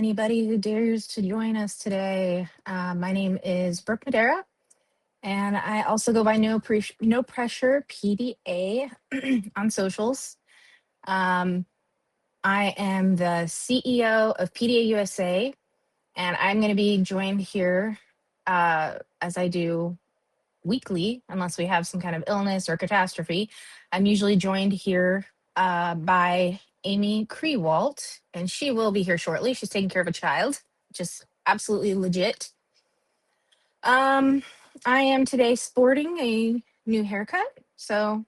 anybody who dares to join us today. My name is Brooke Madera, and I also go by No Pressure PDA on socials. Um, I am the CEO of PDA USA, and I'm going to be joined here as I do weekly, unless we have some kind of illness or catastrophe. I'm usually joined here by Amy Krewalt, and she will be here shortly. She's taking care of a child, which is absolutely legit. Um, I am today sporting a new haircut. So,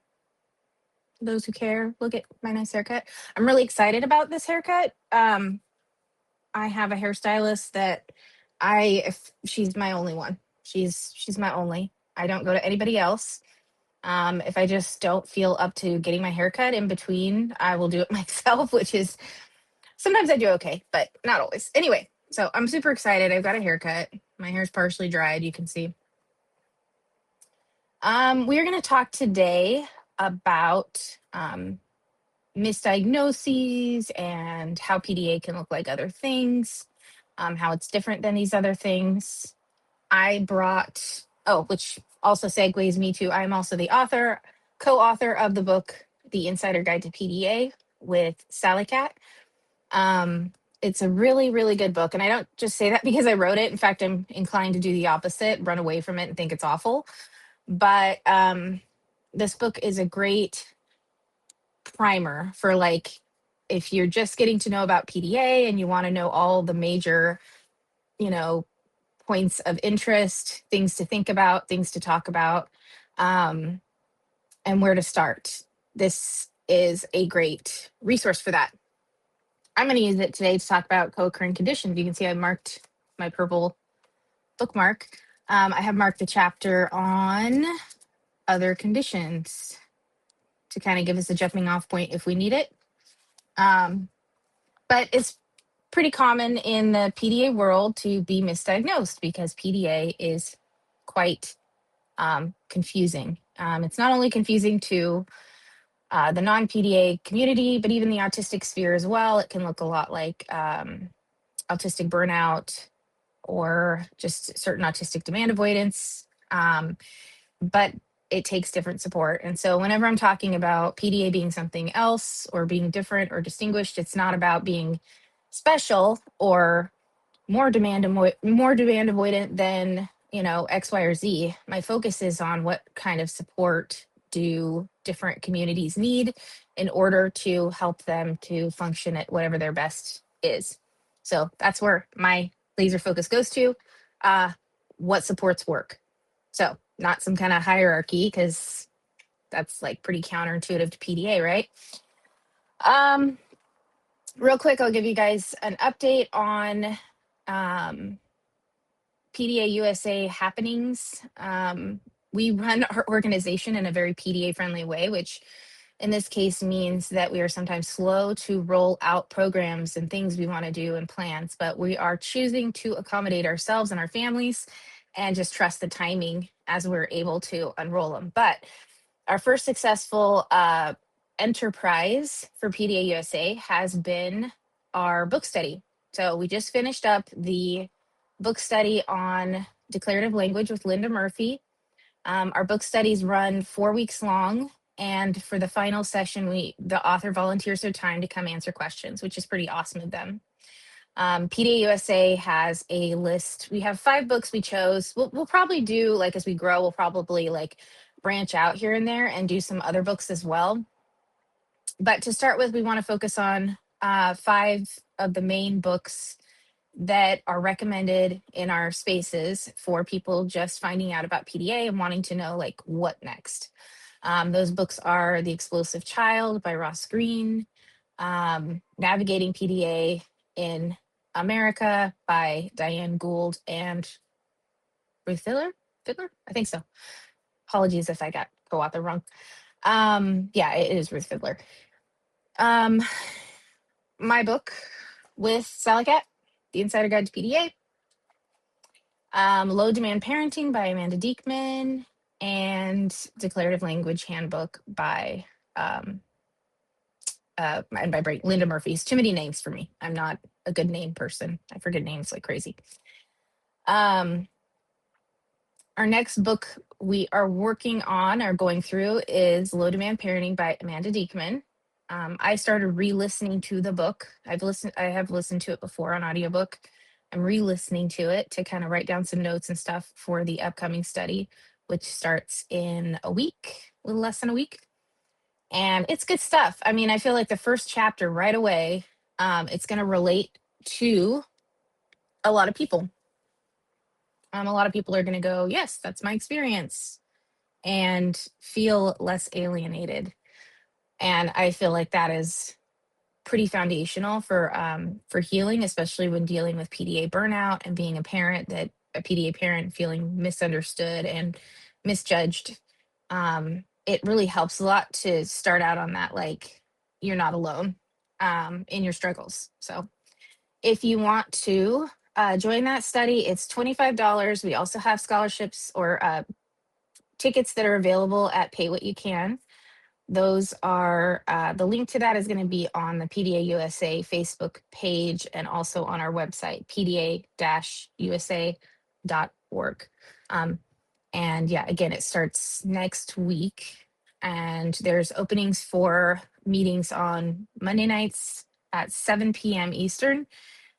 those who care, look at my nice haircut. I'm really excited about this haircut. I have a hairstylist that if she's my only one. She's my only. I don't go to anybody else. If I just don't feel up to getting my hair cut in between, I will do it myself, which is sometimes I do okay, but not always. Anyway, so I'm super excited. I've got a haircut. My hair's partially dried, you can see. We are going to talk today about misdiagnoses and how PDA can look like other things, how it's different than these other things. Which also segues me to, I'm also the co-author of the book, The Insider Guide to PDA with Sally Cat. It's a really, really good book. And I don't just say that because I wrote it. In fact, I'm inclined to do the opposite, run away from it and think it's awful. But this book is a great primer for if you're just getting to know about PDA and you want to know all the major, points of interest, things to think about, things to talk about, and where to start. This is a great resource for that. I'm going to use it today to talk about co-occurring conditions. You can see I marked my purple bookmark. I have marked the chapter on other conditions to kind of give us a jumping off point if we need it. But it's pretty common in the PDA world to be misdiagnosed because PDA is quite confusing. It's not only confusing to the non-PDA community, but even the autistic sphere as well. It can look a lot like autistic burnout or just certain autistic demand avoidance. But it takes different support. And so whenever I'm talking about PDA being something else or being different or distinguished, it's not about being special or more demand avoidant than X, Y, or Z. My focus is on what kind of support do different communities need in order to help them to function at whatever their best is. So that's where my laser focus goes to. What supports work. So not some kind of hierarchy, because that's pretty counterintuitive to PDA, right? Real quick, I'll give you guys an update on PDA USA happenings. We run our organization in a very PDA friendly way, which in this case means that we are sometimes slow to roll out programs and things we want to do and plans, but we are choosing to accommodate ourselves and our families and just trust the timing as we're able to unroll them. But our first successful enterprise for PDA USA has been our book study. So we just finished up the book study on declarative language with Linda Murphy. Our book studies run 4 weeks long. And for the final session, the author volunteers their time to come answer questions, which is pretty awesome of them. PDA USA has a list. We have 5 books we chose. We'll probably do, as we grow, we'll probably branch out here and there and do some other books as well. But to start with, we want to focus on 5 of the main books that are recommended in our spaces for people just finding out about PDA and wanting to know what next. Those books are The Explosive Child by Ross Greene, Navigating PDA in America by Diane Gould and Ruth Fiddler? I think so. Apologies if I got co-author wrong. Yeah, it is Ruth Fiddler. My book with Sally Cat, The Insider Guide to PDA. Low Demand Parenting by Amanda Diekman, and Declarative Language Handbook by Linda Murphy. It's too many names for me. I'm not a good name person. I forget names like crazy. Um, our next book we are working on or going through is Low Demand Parenting by Amanda Diekman. I started re-listening to the book. I have listened to it before on audiobook. I'm re-listening to it to kind of write down some notes and stuff for the upcoming study, which starts in a week, a little less than a week. And it's good stuff. I mean, I feel like the first chapter right away, it's going to relate to a lot of people. A lot of people are going to go, yes, that's my experience, and feel less alienated. And I feel like that is pretty foundational for healing, especially when dealing with PDA burnout and being a parent, that a PDA parent feeling misunderstood and misjudged. It really helps a lot to start out on that, like, you're not alone in your struggles. So if you want to join that study, it's $25. We also have scholarships or tickets that are available at Pay What You Can. Those are the link to that is going to be on the PDA USA Facebook page and also on our website, pda-usa.org. And yeah, again, it starts next week. And there's openings for meetings on Monday nights at 7 p.m. Eastern,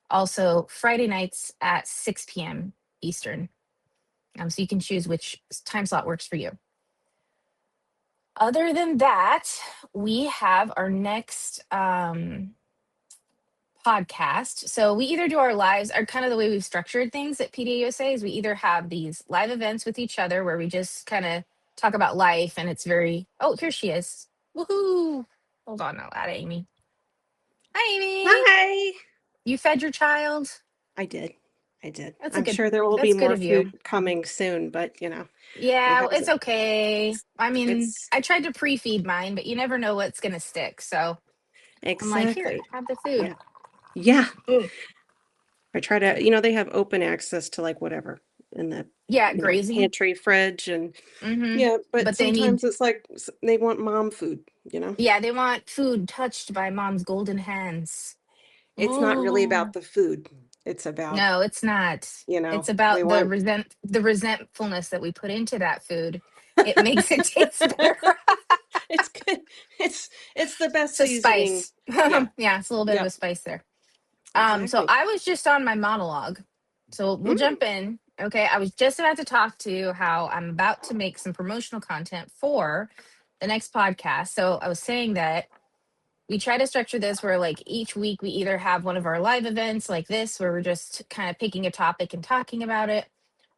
also Friday nights at 6 p.m. Eastern. So you can choose which time slot works for you. Other than that, we have our next podcast. So we either do our lives, or kind of the way we've structured things at PDUSA is we either have these live events with each other where we just kind of talk about life, and it's very, oh, here she is. Woohoo. Hold on now, that Amy. Hi, Amy. Hi. You fed your child? I did. I did. That's a I'm good, sure there will be that's good more of you. food coming soon, but it Yeah, it's hasn't. okay. I mean, It's I tried to pre-feed mine, but you never know what's going to stick. So I'm like, here, exactly. have the food. Yeah. Yeah. Mm. I try to, they have open access to like whatever in the, Yeah, grazing. pantry, fridge, and Mm-hmm. yeah, but But they need, sometimes it's like they want mom food. yeah, they want food touched by mom's golden hands. It's not really Oh, about the food. It's about, no, it's not. It's they about want the resentfulness that we put into that food. It makes it taste better. it's good. It's the best It's a seasoning. spice. Yeah. Yeah, it's a little bit of a Yep. spice there. So Exactly. I was just on my monologue. So we'll Mm, jump in. Okay. I was just about to talk to how I'm about to make some promotional content for the next podcast. So I was saying that we try to structure this where, like, each week we either have one of our live events like this where we're just kind of picking a topic and talking about it,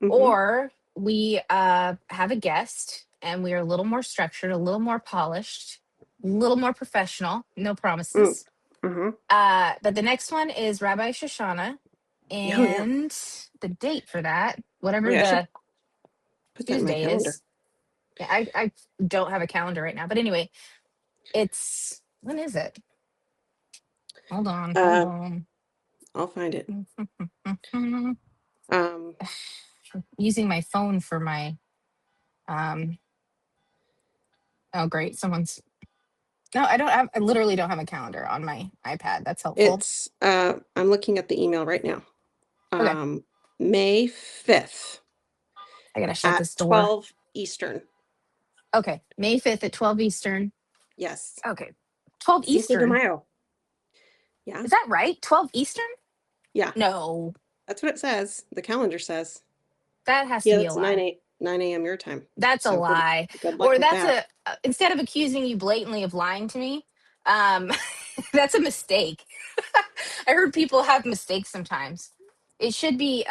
mm-hmm. or we have a guest and we're a little more structured, a little more polished, a little more professional. No Mm, promises. mm-hmm. But the next one is Rabbi Shoshana, Oh yeah. and the date for that, Oh whatever yeah. I should the put that in my Tuesday calendar. is. Yeah, I don't have a calendar right now, but anyway, it's, when is it? Hold on, hold Uh, on. I'll find it. Um, Using my phone for my um. Oh, great! Someone's, no. I don't have. I literally don't have a calendar on my iPad. That's helpful. I'm looking at the email right now. Okay, Um, May 5th I gotta shut at this door. 12 Eastern. Okay, May 5th at 12 Eastern. Yes. Okay, 12 Cinco de Eastern. Mayo. Yeah. Is that right? 12 Eastern? Yeah. No, That's what it says. The calendar says. that has to Yeah, be a that's lie. 9 a.m. your time. That's a So lie. good luck Or with that's that. a, instead of accusing you blatantly of lying to me, um, that's a mistake. I heard people have mistakes sometimes. It should be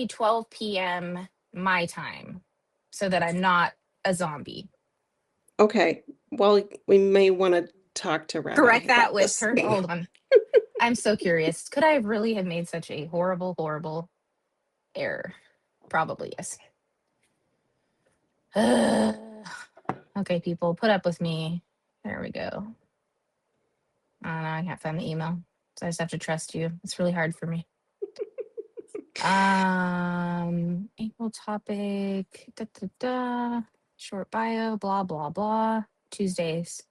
12 p.m. my time so that I'm not a zombie. Okay. Well, we may want to talk to Rabbi Correct that about with this. her. Hold on. I'm so curious. Could I really have made such a horrible, horrible error? Probably yes. Okay, people, put up with me. There we go. I don't know. I can't find the email, so I just have to trust you. It's really hard for me. April topic. Da, da, da. Short bio. Blah blah blah. Tuesdays.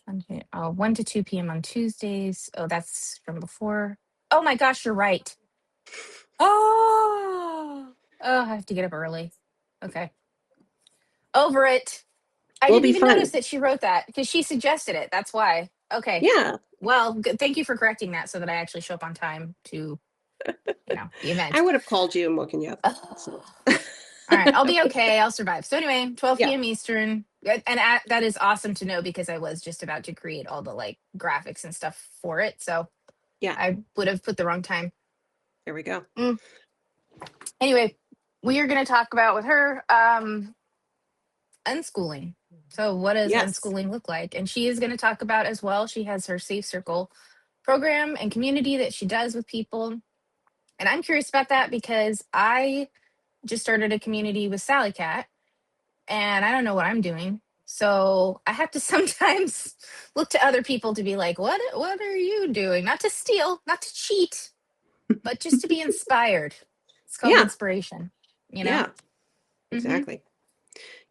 1 to 2 p.m. on Tuesdays. Oh, that's from before. Oh my gosh, you're right. Oh, oh, I have to get up early. Okay. Over it. I Will didn't be even notice fun. that she wrote that because she suggested it. That's why. Okay. Yeah. Well, good. Thank you for correcting that so that I actually show up on time to, the I event. would have called you and woken you up. So Ugh. All right. I'll be okay. I'll survive. So, anyway, 12 yeah. p.m. Eastern. And that is awesome to know because I was just about to create all the like graphics and stuff for it. So, Yeah. I would have put the wrong time. There we go. Mm. Anyway, we are going to talk about with her unschooling. So, what does Yes. unschooling look like? And she is going to talk about as well. She has her Safe Circle program and community that she does with people. And I'm curious about that because I just started a community with Sally Cat and I don't know what I'm doing. So I have to sometimes look to other people to be like, what are you doing? Not to steal, not to cheat, but just to be inspired. It's called Yeah. inspiration, you know? Yeah. Hmm. Exactly.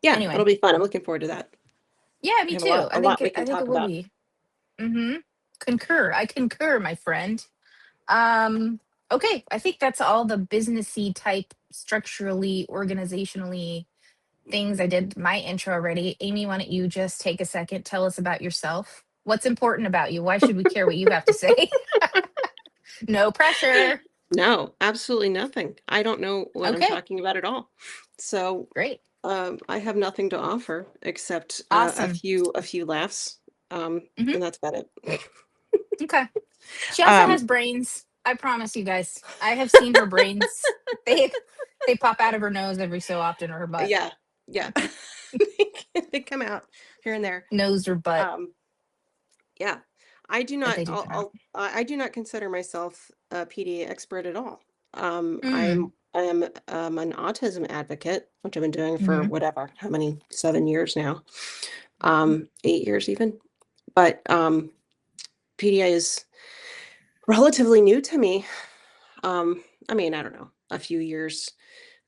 Yeah. It'll Anyway, be fun. I'm looking forward to that. yeah, We me have too. a lot we can I think talk it will about. be. Hmm. Concur. I concur, my friend. Um, okay, I think that's all the businessy type, structurally, organizationally things. I did my intro already. Amy, why don't you just take a second, tell us about yourself? What's important about you? Why should we care what you have to say? No pressure. No, absolutely nothing. I don't know what I'm Okay, talking about at all. So great. I have nothing to offer except Awesome. a few laughs, Hmm. and that's about it. Okay. She also um, has brains. I promise you guys. I have seen her brains. They they pop out of her nose every so often or her butt. yeah, yeah, they come out here and there. Nose or butt, Um, yeah, I do but not. they do come out. I do not consider myself a PDA expert at all. Mm. I am an autism advocate, which I've been doing for Hmm. whatever, how many, 7 years now, Hmm. 8 years even. But PDA is relatively new to me. I mean, I don't know, a few years,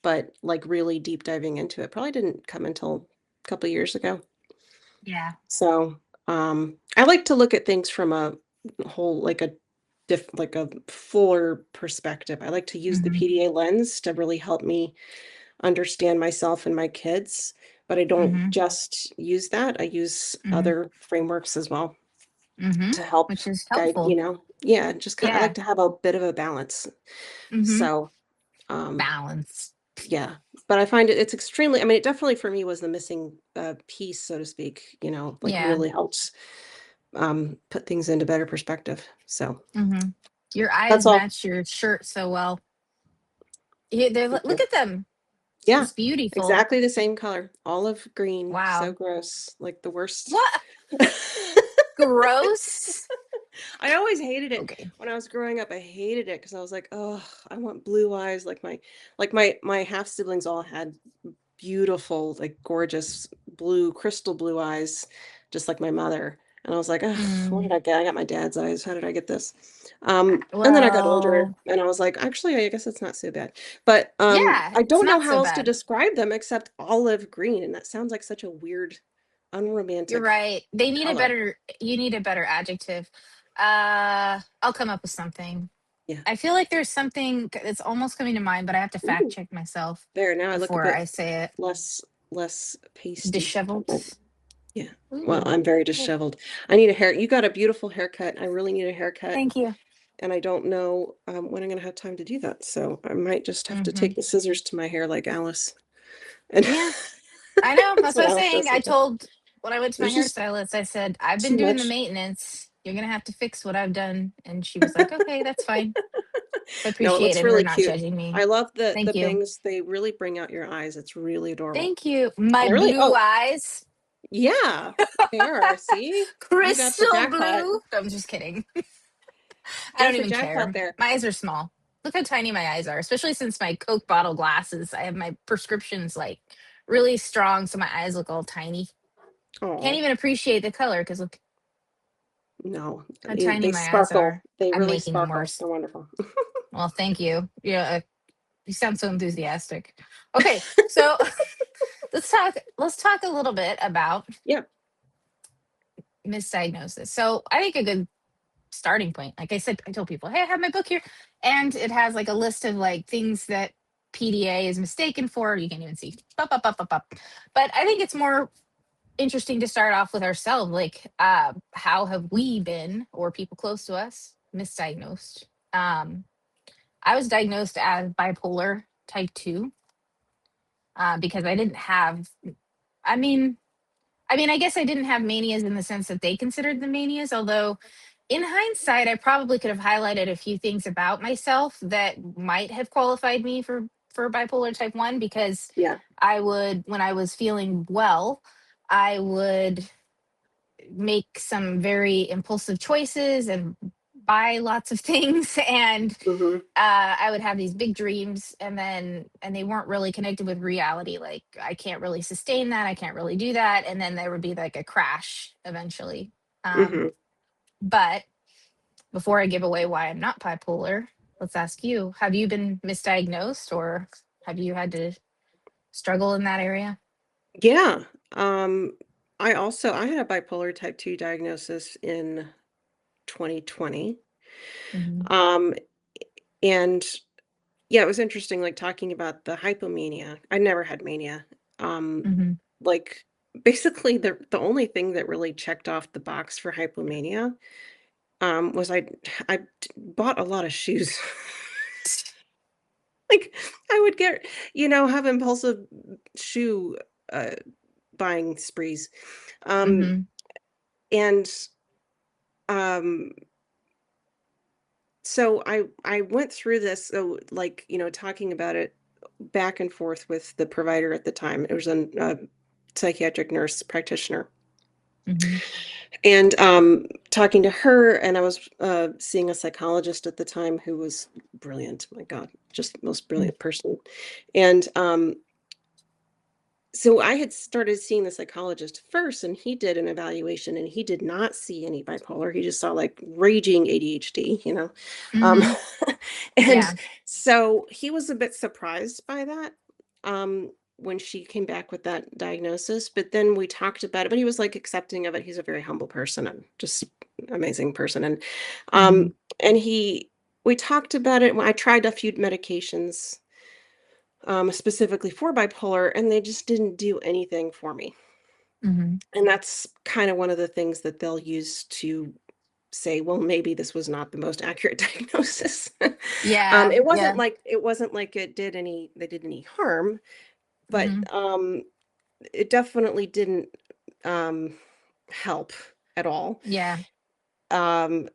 but like really deep diving into it probably didn't come until a couple of years ago. Yeah. So, I like to look at things from a whole, like a fuller perspective. I like to use the Hmm. PDA lens to really help me understand myself and my kids, but I don't Hmm. just use that. I use Hmm. other frameworks as well Hmm. to help Which is guide, helpful. yeah, just kind I like Yeah. to have a bit of a balance. Hmm. So, um, Balance. yeah, but I find it's extremely, I mean, it definitely for me was the missing piece, so to speak, like Yeah. really helps put things into better perspective. So Hmm. Your that's eyes all. match your shirt so well. Yeah, Thank look you. at them. Yeah, It's beautiful. exactly the same color. Olive green. So Wow. gross. Like the worst. What? Gross. I always hated it Okay. when I was growing up. I hated it because I was like, oh, I want blue eyes. Like my half siblings all had beautiful, like gorgeous blue, crystal blue eyes, just like my mother. And I was like, oh, what did Mm, I get? I got my dad's eyes. How did I get this? And then I got older well, and I was like, actually, I guess it's not so bad. But yeah, I it's don't know not how so else to bad. describe them except olive green. And that sounds like such a weird, You're unromantic right. They need a color. better, you need a better adjective. I'll come up with something. Yeah. I feel like there's something that's almost coming to mind, but I have to fact Ooh, check myself there. Now I look a before bit I say it. less less pasty. Disheveled. Yeah. Well, Ooh. I'm very Oh, disheveled. I need a hair. You got a beautiful haircut. I really need a haircut, thank you. and I don't know when I'm going to have time to do that. So I might just have to Hmm. take the scissors to my hair like Alice. And Yeah, I know. that's That's what what I was Alice saying. does I sometimes. told when I went to my There's just hairstylist, I said, I've been too doing the much. maintenance. You're gonna have to fix what I've done. And she was like, okay, that's fine. So I No, it looks appreciated her really not cute. judging me. I love the Thank you. bangs. They really bring out your eyes. It's really adorable. Thank you. My And I really, blue oh, eyes. yeah, they are. See, you got the Crystal jackpot. blue. No, I'm just kidding. I Got don't the even jackpot care. there. My eyes are small. Look how tiny my eyes are, especially since my Coke bottle glasses. I have my prescriptions like really strong, so my eyes look all tiny. Can't Oh, even appreciate the color because look no, how tiny they my eyes sparkle. are. They I'm really making them sparkle. worse. They're wonderful. Well, thank you. Yeah, you sound so enthusiastic. Okay, so let's talk a little bit about Yeah. misdiagnosis. So I think a good starting point. Like I said, I told people, hey, I have my book here, and it has like a list of like things that PDA is mistaken for. You can even see, bup, bup, bup, bup, bup. But I think it's more interesting to start off with ourselves. Like, how have we been, or people close to us, misdiagnosed? Um, I was diagnosed as bipolar type 2, because I didn't have, I mean, I guess I didn't have manias in the sense that they considered them manias, although in hindsight, I probably could have highlighted a few things about myself that might have qualified me for bipolar type 1, because Yeah. I would, when I was feeling well, I would make some very impulsive choices and buy lots of things, and Mhm. I would have these big dreams, and they weren't really connected with reality. Like, I can't really sustain that, I can't really do that, and then there would be like a crash eventually. um Mhm. but before I give away why I'm not bipolar, let's ask you, have you been misdiagnosed, or have you had to struggle in that area? Yeah. Um, I had a bipolar type 2 diagnosis in 2020. Hmm. Um, and yeah, it was interesting, like, talking about the hypomania. I never had mania. Um, Hmm. like, basically, the only thing that really checked off the box for hypomania, was I bought a lot of shoes. Like, I would have impulsive shoe, uh, buying sprees. Um, Hmm. and, um, so I went through this, so, like, talking about it back and forth with the provider at the time. It was a psychiatric nurse practitioner. Hmm. And, talking to her, and I was, seeing a psychologist at the time who was brilliant. My God, just most brilliant person. And, so I had started seeing the psychologist first, and he did an evaluation, and he did not see any bipolar. He just saw like raging ADHD. Um, Hmm. and Yeah. so he was a bit surprised by that, when she came back with that diagnosis. But then we talked about it, but he was like accepting of it. He's a very humble person and just amazing person. Hmm. Um, and we talked about it. I tried a few medications, specifically for bipolar, and they just didn't do anything for me. Hmm. And that's kind of one of the things that they'll use to say, well, maybe this was not the most accurate diagnosis. Yeah. Yeah. It wasn't like they did any harm, but Hmm. it definitely didn't um, help at all. Yeah. Um,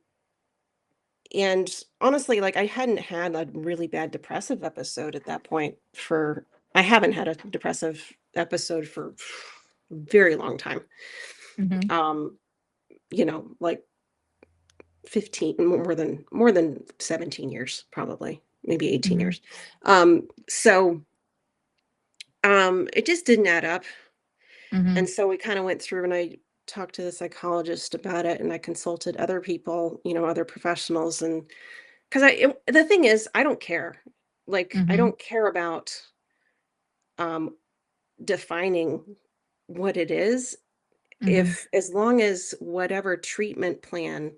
and honestly, like, I hadn't had a really bad depressive episode at that point for I haven't had a depressive episode for a very long time. Hmm. Um, like 15, more than 17 years, probably, maybe 18 Hmm. years. So it just didn't add up. Hmm. And so we kind of went through, and I talked to the psychologist about it, and I consulted other people, other professionals. And because the thing is, I don't care. Like, I Hmm. don't care about um, defining what it is, Hmm. if as long as whatever treatment plan,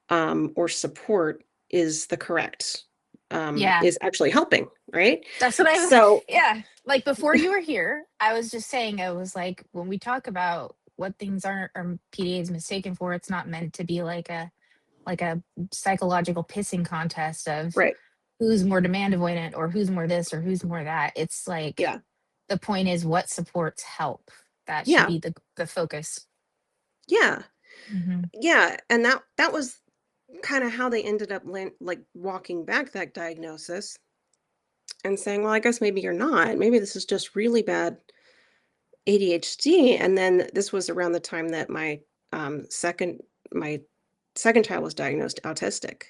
or support is the correct, Yeah. is actually helping, right? That's what I, So, yeah. Like before you were here, I was just saying, I was like, when we talk about what things aren't, or PDA is mistaken for, it's not meant to be like a psychological pissing contest of right. who's more demand avoidant or who's more this or who's more that. It's like, Yeah. the point is what supports help. That should Yeah. be the focus. Yeah. Hmm. Yeah. And that was kind of how they ended up like walking back that diagnosis and saying, well, I guess maybe you're not. Maybe this is just really bad ADHD. And then this was around the time that um, second my second child was diagnosed autistic.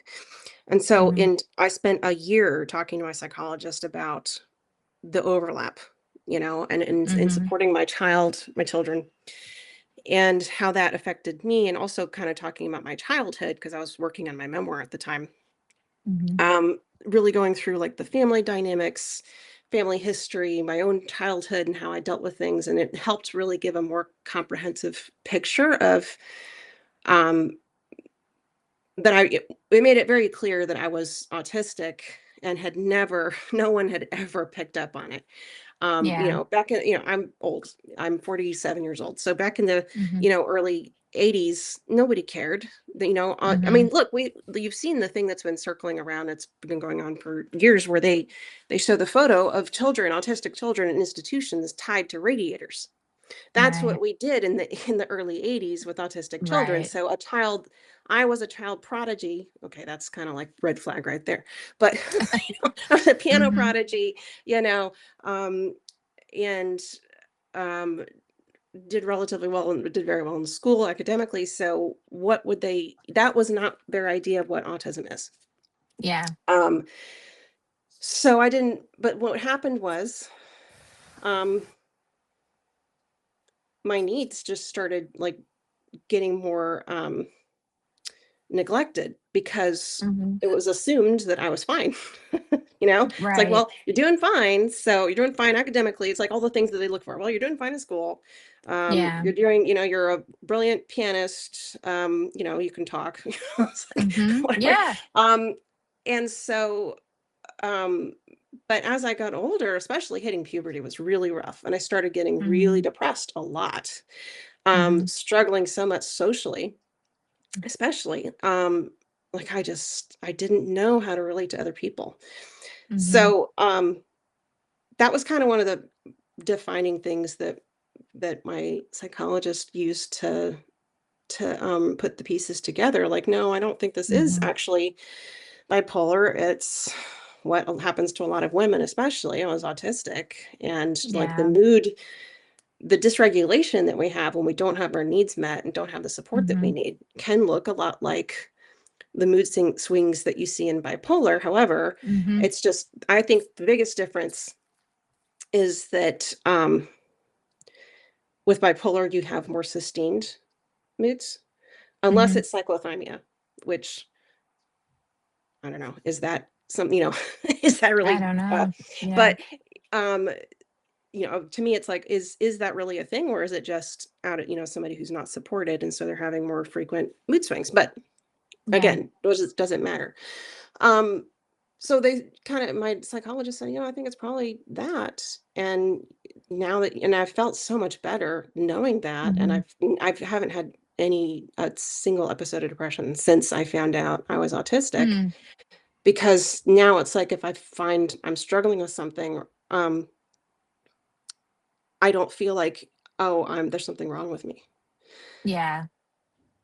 And so Hmm. I spent a year talking to my psychologist about the overlap, and Hmm. supporting my children, and how that affected me, and also kind of talking about my childhood because I was working on my memoir at the time. Hmm. Really going through like the family dynamics, family history, my own childhood, and how I dealt with things. And it helped really give a more comprehensive picture of um, but it made it very clear that I was autistic and had never, no one had ever picked up on it. Yeah. Back in, I'm old. I'm 47 years old. So back in the, Mhm. early 80s, nobody cared. I Mhm. mean, look, you've seen the thing that's been circling around. It's been going on for years, where they show the photo of children, autistic children in institutions tied to radiators. That's what Right. we did in the early 80s with autistic children. Right. So I was a child prodigy. Okay, that's kind of like red flag right there. But I was a piano Mhm. prodigy, you know, um, and um, did relatively well and did very well in school academically. So that was not their idea of what autism is. Yeah. Um, so I didn't, but what happened was, um, my needs just started like getting more, neglected, because Mhm. it was assumed that I was fine. It's like, Right. well, you're doing fine. So you're doing fine academically. It's like all the things that they look for. Well, you're doing fine in school. Yeah. You're a brilliant pianist. You can talk. It's like, Mhm. whatever. Yeah. And so, um, but as I got older, especially hitting puberty was really rough. And I started getting really Mhm. depressed a lot, Mhm. struggling so much socially, especially, like I didn't know how to relate to other people. Mhm. So, that was kind of one of the defining things that my psychologist used to put the pieces together. Like, no, I don't think this is Mhm. actually bipolar. It's what happens to a lot of women, especially. I was autistic, and like Yeah. the dysregulation that we have when we don't have our needs met and don't have the support that we Mhm. need can look a lot like the swings that you see in bipolar. However, Mhm. it's just, I think the biggest difference is that, with bipolar, you have more sustained moods, unless Mhm. it's cyclothymia, which I don't know, is that some, is that I really, don't know. Yeah. but, um, to me, it's like, is that really a thing, or is it just somebody who's not supported, and so they're having more frequent mood swings? But Yeah. again, those doesn't matter. Um, so my psychologist said, I think it's probably that. And and I felt so much better knowing that. And Mhm. I haven't had a single episode of depression since I found out I was autistic, Mm. because now it's like, if I find I'm struggling with something, um, I don't feel like, oh, there's something wrong with me. Yeah.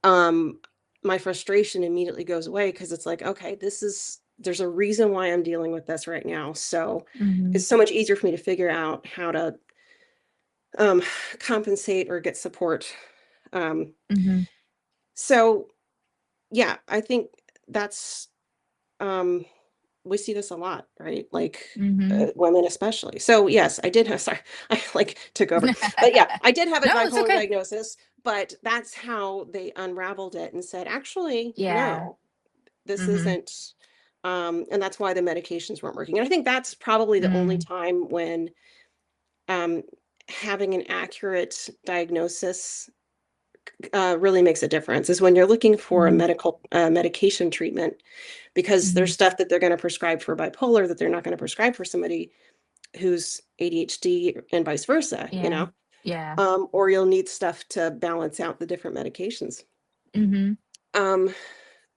um my frustration immediately goes away, because it's like, okay, there's a reason why I'm dealing with this right now. So Mhm. it's so much easier for me to figure out how to, um compensate or get support. um Mhm. so yeah, I think that's, um we see this a lot, right? Like, Mhm. women especially. So yes, I did have, sorry, I like took over, but yeah, I did have a No, it's bipolar okay. diagnosis. But that's how they unraveled it and said, actually, Yeah. no, this Mhm. isn't. And that's why the medications weren't working. And I think that's probably the only Mm. time when, um, having an accurate diagnosis, really makes a difference, is when you're looking for a Mhm. medication treatment, because there's Mhm. stuff that they're going to prescribe for bipolar that they're not going to prescribe for somebody who's ADHD, and vice versa, Yeah. Yeah. or you'll need stuff to balance out the different medications. Mhm. Um,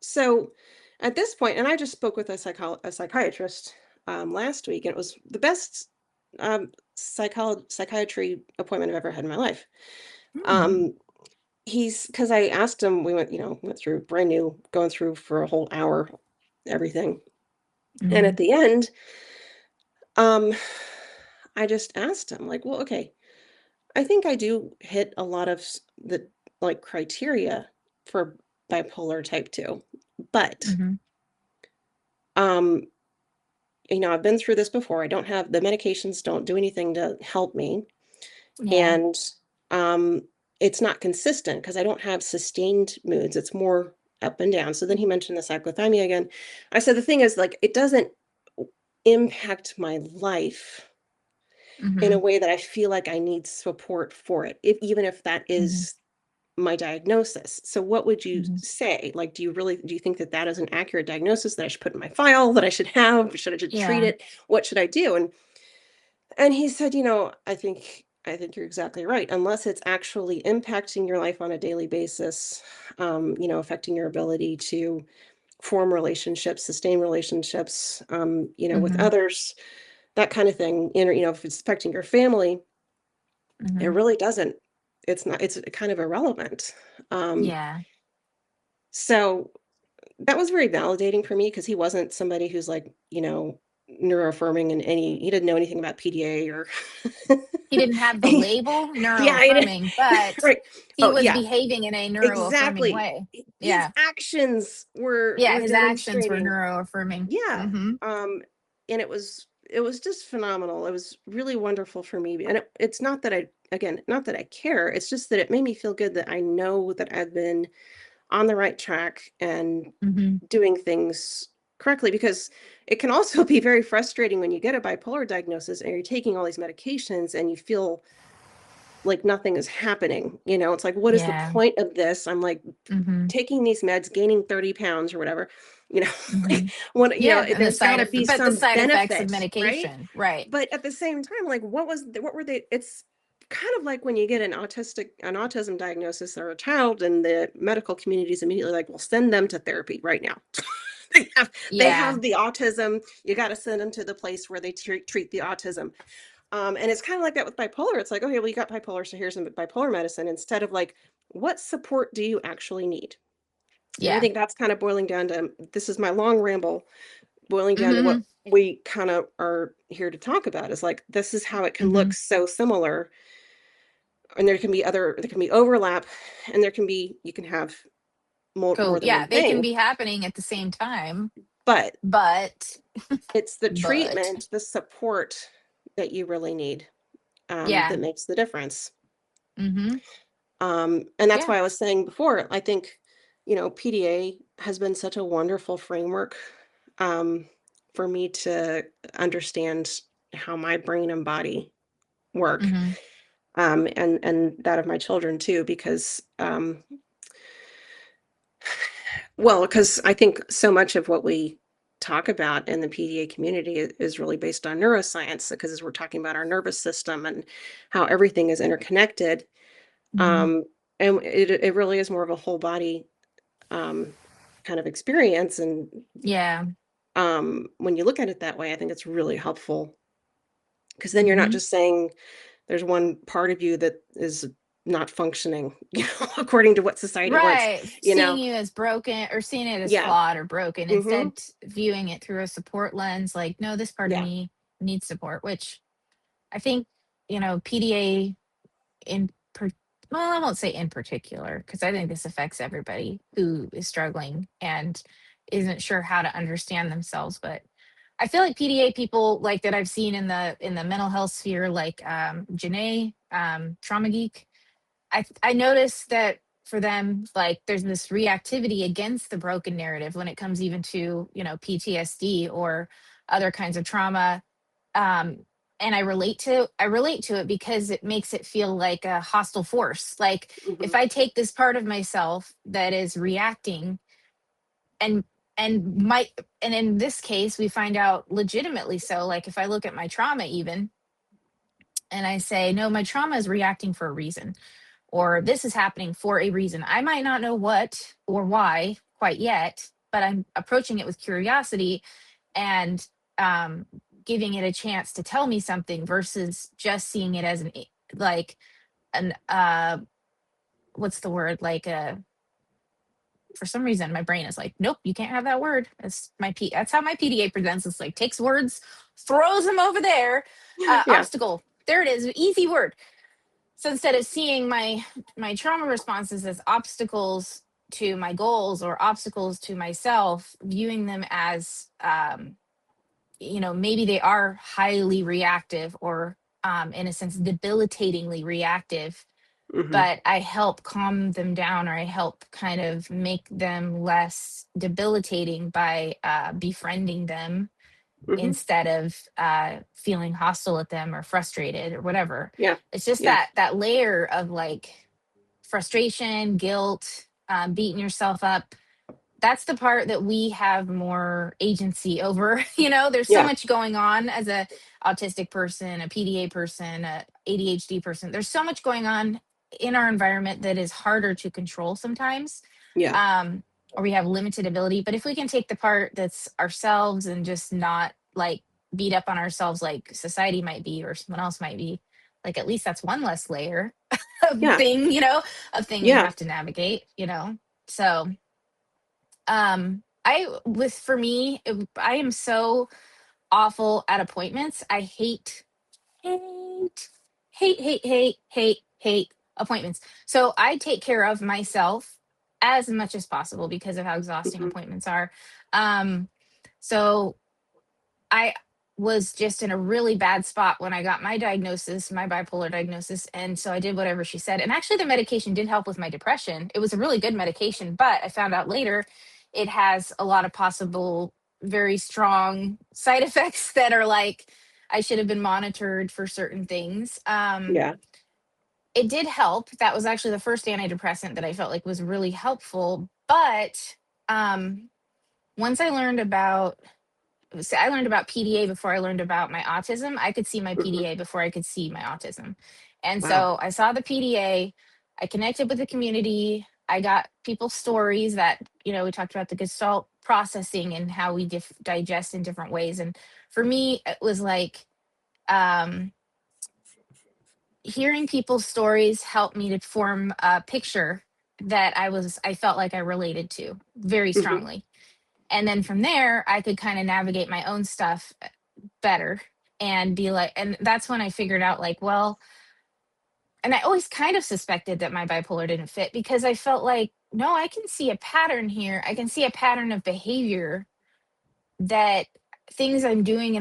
So at this point, and I just spoke with a psychiatrist, last week, and it was the best, psychiatry appointment I've ever had in my life. Mm. Um, he's because I asked him, we went through brand new, going through for a whole hour, everything. And at Mhm. the end, um, I just asked him, like, well, okay, I think I do hit a lot of the like criteria for bipolar type 2, but, Mhm. um I've been through this before. I don't have the medications don't do anything to help me. Yeah. And, um, it's not consistent, because I don't have sustained moods. It's more up and down. So then he mentioned the cyclothymia again. I said, the thing is, like, it doesn't impact my life in a Mhm. way that I feel like I need support for it, even if that Mhm. is my diagnosis. So what would you Mhm. say? Like, do you think that that is an accurate diagnosis that I should put in my file, that I should have? Should I just treat Yeah. it? What should I do? And he said, I think you're exactly right. Unless it's actually impacting your life on a daily basis, affecting your ability to form relationships, sustain relationships, with Mhm. others, that kind of thing. If it's affecting your family, it Mhm. really doesn't. It's not. It's kind of irrelevant. Um, Yeah. so that was very validating for me because he wasn't somebody who's like, neuroaffirming in any. He didn't know anything about PDA or. He didn't have the label Yeah, I did. neuroaffirming, but Right. he Oh, was yeah. behaving in a neuroaffirming Exactly. way. His Yeah. actions were Yeah, were his actions were demonstrating. neuroaffirming. Yeah. Mhm. And it was just phenomenal. It was really wonderful for me. And it's not that not that I care. It's just that it made me feel good that I know that I've been on the right track and Mhm. doing things correctly, because it can also be very frustrating when you get a bipolar diagnosis and you're taking all these medications and you feel like nothing is happening. It's like, what is the Yeah. point of this? I'm like Mhm. taking these meds, gaining 30 pounds or whatever, you know, like Mhm. what, Yeah, and there's got to be but the some side effects of benefit, right? medication, right. But at the same time, like, what were they? It's kind of like when you get an autism diagnosis or a child, and the medical community is immediately like, well, send them to therapy right now. they have they Yeah. have the autism. You got to send them to the place where they treat the autism. And it's kind of like that with bipolar. It's like, okay, well, you got bipolar, so here's some bipolar medicine, instead of like, what support do you actually need? And I Yeah. think that's kind of boiling down to, this is my long ramble, boiling down to what Mhm. we kind of are here to talk about, is like, this is how it can look Mhm. so similar. And there can be overlap, and you can have more So, than yeah, one they can thing, be happening at the same time, but but it's the but treatment, the support that you really need, yeah. that makes the difference. Mhm. And that's Yeah. why I was saying before, I think, PDA has been such a wonderful framework, um, for me to understand how my brain and body work, Mhm. and that of my children too, because, because I think so much of what we talk about in the PDA community is really based on neuroscience, because as we're talking about our nervous system and how everything is interconnected, Mhm. um, and it really is more of a whole body, um, kind of experience. And Yeah. when you look at it that way, I think it's really helpful, because then you're not Mhm. just saying there's one part of you that is not functioning, according to what society wants, Right. you Seeing know? you as broken or seeing it as Yeah. flawed or broken, Hmm. instead viewing it through a support lens, like, no, this part of Yeah. me needs support, which I think, PDA in per- well, I won't say in particular, because I think this affects everybody who is struggling and isn't sure how to understand themselves. But I feel like PDA people like that I've seen in the mental health sphere, like Janae, Trauma Geek. I noticed that for them, like, there's this reactivity against the broken narrative when it comes even to PTSD or other kinds of trauma. um and I relate to it because it makes it feel like a hostile force. Like, Hmm. if I take this part of myself that is reacting, and might, and in this case we find out legitimately so, like if I look at my trauma even, and I say, no, my trauma is reacting for a reason, or this is happening for a reason. I might not know what or why quite yet, but I'm approaching it with curiosity and um, giving it a chance to tell me something versus just seeing it as like an what's the word, like a, for some reason my brain is like, nope, you can't have that word. That's how my PDA presents. It's like, takes words, throws them over there. Yeah. Obstacle, there it is, easy word. So instead of seeing my trauma responses as obstacles to my goals or obstacles to myself, viewing them as maybe they are highly reactive, or in a sense debilitatingly reactive, Hmm. but I help calm them down, or I help kind of make them less debilitating by befriending them Hmm. instead of feeling hostile at them or frustrated or whatever. Yeah. It's just Yeah. that layer of like frustration, guilt, beating yourself up, that's the part that we have more agency over. There's so Yeah. much going on as a autistic person, a PDA person, a ADHD person. There's so much going on in our environment that is harder to control sometimes. Yeah. um or we have limited ability. But if we can take the part that's ourselves and just not like beat up on ourselves like society might be or someone else might be, like at least that's one less layer of Yeah. thing, of thing we Yeah. have to navigate. So I with for me I am so awful at appointments. I hate hate appointments. So I take care of myself as much as possible because of how exhausting Mhm. appointments are. Um so I was just in a really bad spot when I got my diagnosis, my bipolar diagnosis. And so I did whatever she said. And actually, the medication did help with my depression. It was a really good medication, but I found out later it has a lot of possible, very strong side effects that are like, I should have been monitored for certain things. Yeah. It did help. That was actually the first antidepressant that I felt like was really helpful. But um, once I learned about PDA before I learned about my autism. I could see my Mhm. PDA before I could see my autism. And Wow. so I saw the PDA, I connected with the community, I got people's stories that, we talked about the gestalt processing and how we digest in different ways. And for me, it was like, um, hearing people's stories helped me to form a picture that I felt like I related to very Mhm. strongly. And then from there, I could kind of navigate my own stuff better and be like, and that's when I figured out like, well, and I always kind of suspected that my bipolar didn't fit because I felt like, no, I can see a pattern here. I can see a pattern of behavior that things I'm doing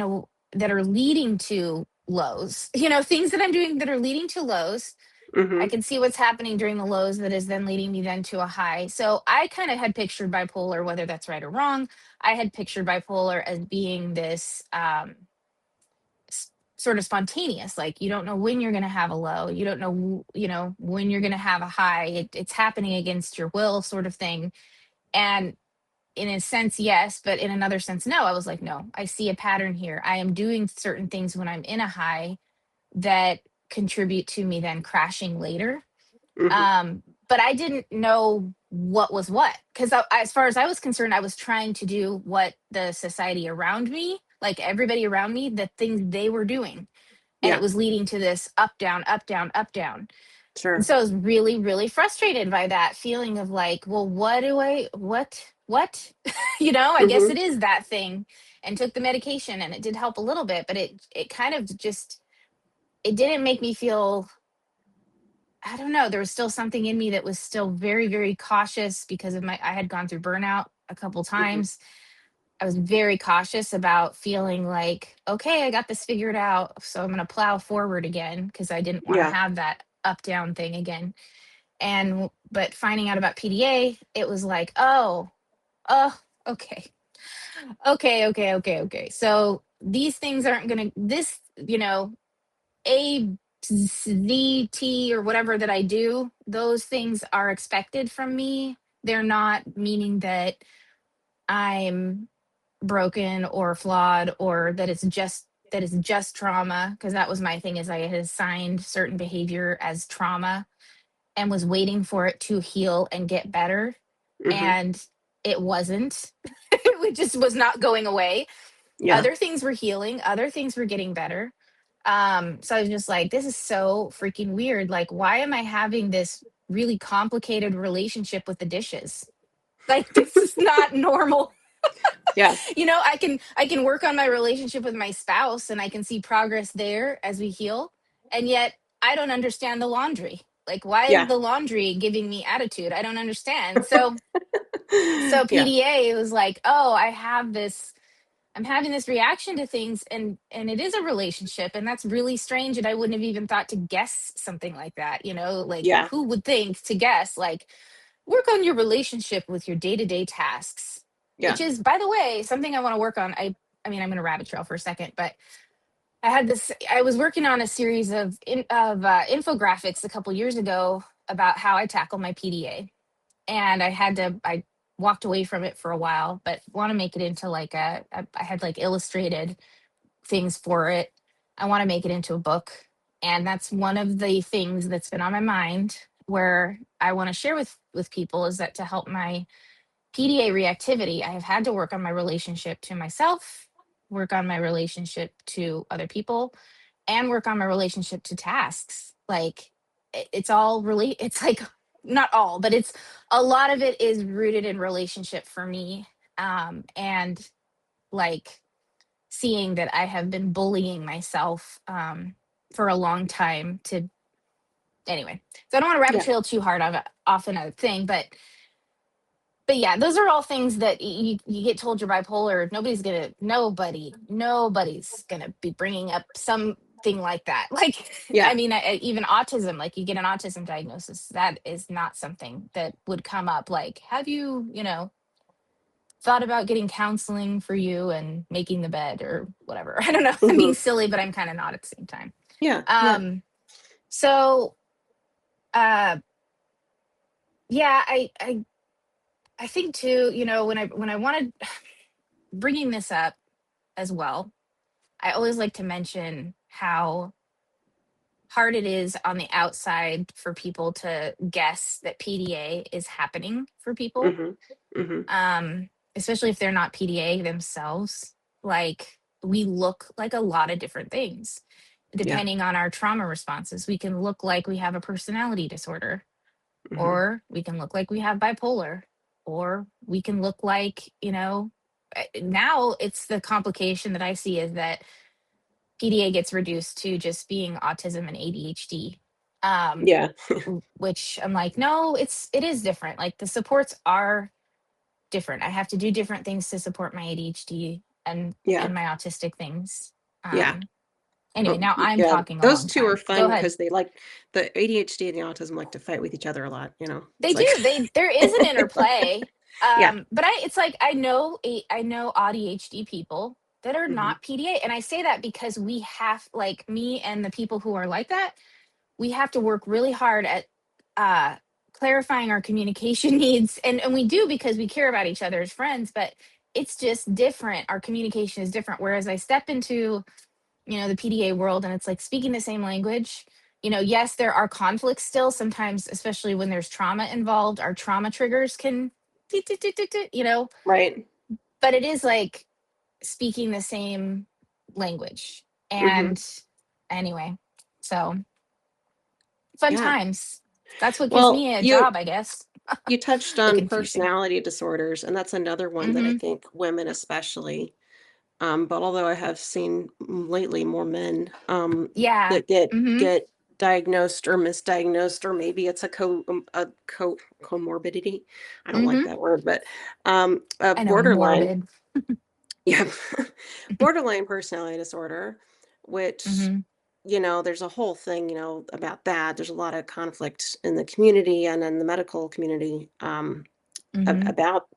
that are leading to lows, things that I'm doing that are leading to lows. I Mhm. can see what's happening during the lows that is then leading me then to a high. So I kind of had pictured bipolar, whether that's right or wrong. I had pictured bipolar as being this sort of spontaneous, like you don't know when you're going to have a low, you don't know when you're going to have a high, it's happening against your will, sort of thing. And in a sense, yes, but in another sense, no. I was like, no, I see a pattern here. I am doing certain things when I'm in a high that contribute to me then crashing later. Mhm. But I didn't know what was what, because as far as I was concerned, I was trying to do what the society around me, like everybody around me, the things they were doing, and it Yeah. was leading to this up down up down up down. And Sure. so I was really really frustrated by that feeling of like, well, what I guess Mhm. it is that thing. And took the medication and it did help a little bit, but it kind of just, it didn't make me feel, I don't know, there was still something in me that was still very very cautious because of I had gone through burnout a couple Mhm. times. I was very cautious about feeling like, okay, I got this figured out, so I'm going to plow forward again because I didn't want to Yeah. have that up down thing again. And but finding out about PDA, it was like, oh, okay, okay. So these things aren't going to this, A, Z, T, or whatever that I do, those things are expected from me. They're not meaning that I'm broken or flawed or that it's just trauma, because that was my thing, is I had assigned certain behavior as trauma and was waiting for it to heal and get better, Mhm. and it wasn't. It just was not going away. Yeah. Other things were healing, other things were getting better. So I was just like, this is so freaking weird. Like, why am I having this really complicated relationship with the dishes? Like, this is not normal. Yeah. I can work on my relationship with my spouse and I can see progress there as we heal. And yet I don't understand the laundry. Like, why is Yeah. the laundry giving me attitude? I don't understand. So Yeah. PDA was like, oh, I'm having this reaction to things, and it is a relationship, and that's really strange, and I wouldn't have even thought to guess something like that, like Yeah. who would think to guess like work on your relationship with your day-to-day tasks, which Yeah. is, by the way, something I want to work on. I mean, I'm going to rabbit trail for a second, but I was working on a series of infographics a couple years ago about how I tackle my PDA. And I walked away from it for a while, but want to make it into like I had like illustrated things for it. I want to make it into a book. And that's one of the things that's been on my mind where I want to share with people is that to help my PDA reactivity, I have had to work on my relationship to myself, work on my relationship to other people, and work on my relationship to tasks. Like it's all really, it's like not all, but it's a lot of it is rooted in relationship for me. And like seeing that I have been bullying myself for a long time to, anyway. So I don't want to rabbit Yeah. trail too hard off another thing, but yeah, those are all things that you get told you're bipolar. Nobody's gonna be bringing up something like that. Like, I Yeah. mean, even autism, like you get an autism diagnosis, that is not something that would come up. Like, have you, thought about getting counseling for you and making the bed or whatever? I don't know. I'm being Hmm. silly, but I'm kind of not at the same time. Yeah. Yeah. Um, so, uh, yeah, I think too, when I wanted bringing this up as well, I always like to mention how hard it is on the outside for people to guess that PDA is happening for people, Hmm. Hmm. um, especially if they're not PDA themselves. Like, we look like a lot of different things. Yeah. Depending on our trauma responses, we can look like we have a personality disorder, Hmm. or we can look like we have bipolar, or we can look like, now it's the complication that I see is that PDA gets reduced to just being autism and ADHD. Um, Yeah. which I'm like, no, it is different. Like the supports are different. I have to do different things to support my ADHD Yeah. and my autistic things. Yeah. Um, anyway, now I'm Yeah. talking a Those long two are time. Go fun ahead. because they like the ADHD and the autism like to fight with each other a lot. They It's do. like, There is an interplay. yeah. But it's like I know ADHD people that are Hmm. not PDA, and I say that because we have, like, me and the people who are like that, we have to work really hard at uh clarifying our communication needs, and we do because we care about each other as friends, but it's just different. Our communication is different. Whereas I step into, the PDA world, and it's like speaking the same language. Yes, there are conflicts still sometimes, especially when there's trauma involved. Our trauma triggers can, Right. but it is like speaking the same language. Hmm. And anyway, so fun Yeah. times. That's what gives Well, me a you job, I guess. you touched The on confusing. personality disorders, and that's another one that I Mm-hmm. think women especially, but although I have seen lately more men Yeah. that get Mm-hmm. get diagnosed or misdiagnosed, or maybe it's a comorbidity. I don't like Mm-hmm. that word, but I know, borderline, morbid. yeah, borderline personality disorder, which, Mm-hmm. there's a whole thing, about that. There's a lot of conflict in the community and in the medical community, Mm-hmm. about,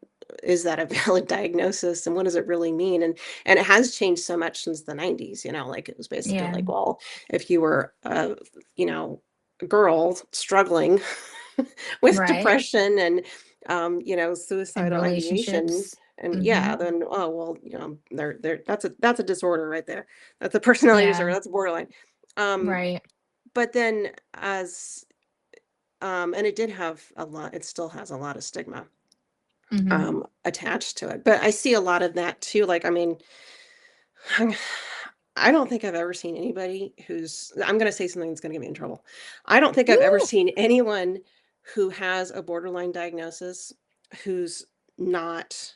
is that a valid diagnosis and what does it really mean? And it has changed so much since the 90s, like it was basically Yeah. like, well, if you were you know, a girl struggling with Right. depression and And suicidal ideation, relationships. and Mm-hmm. yeah, then, oh well, they're that's a disorder right there. That's a personality Yeah. disorder. That's borderline. Um, Right. but then as and it did have a lot, it still has a lot of stigma Mm-hmm. attached to it. But I see a lot of that too. Like, I mean, I don't think I've ever seen anybody I'm going to say something that's going to get me in trouble. I don't think I've ever Woo! seen anyone who has a borderline diagnosis who's not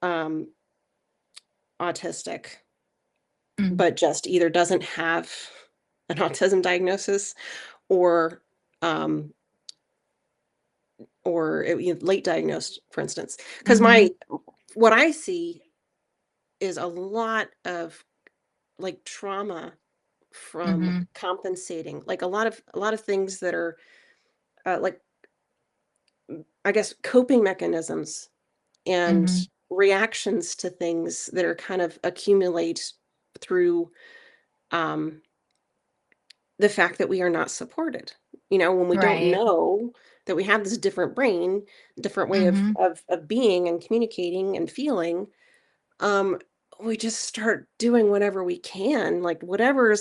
um, autistic, Mm. but just either doesn't have an autism diagnosis or um, late diagnosed, for instance. Because Mm-hmm. my what I see is a lot of like trauma from Mm-hmm. compensating, like a lot of things that are like, I guess, coping mechanisms and Mm-hmm. reactions to things that are kind of accumulate through um, the fact that we are not supported. when we don't Right. know that we have this different brain, different way of Mhm. being and communicating and feeling, um, we just start doing whatever we can, like whatever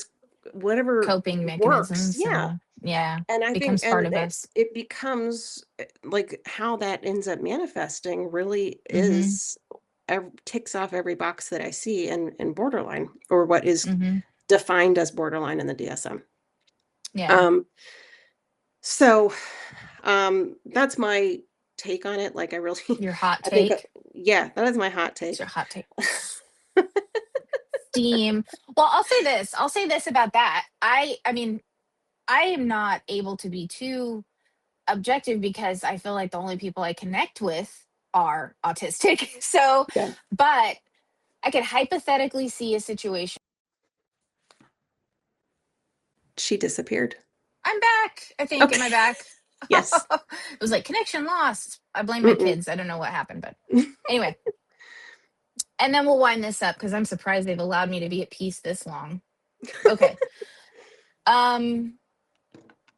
Coping works. mechanisms Yeah. and yeah, And I think becomes part and of us. it becomes like how that ends up manifesting really Mhm. is ticks off every box that I see in borderline, or what is Mhm. defined as borderline in the DSM. Yeah. Um, so that's my take on it. Like I really Your hot I think take. yeah, that is my hot It's your take. hot take. Steam. Well, I'll say this. I'll say this about that. I mean, I am not able to be too objective because I feel like the only people I connect with are autistic. So, Yeah. but I could hypothetically see a situation. She disappeared. I'm back, I think. Am Okay. I back? Yes. It was like connection lost. I blame my Mm-mm. kids. I don't know what happened, but anyway. And then we'll wind this up because I'm surprised they've allowed me to be at peace this long. Okay. Um,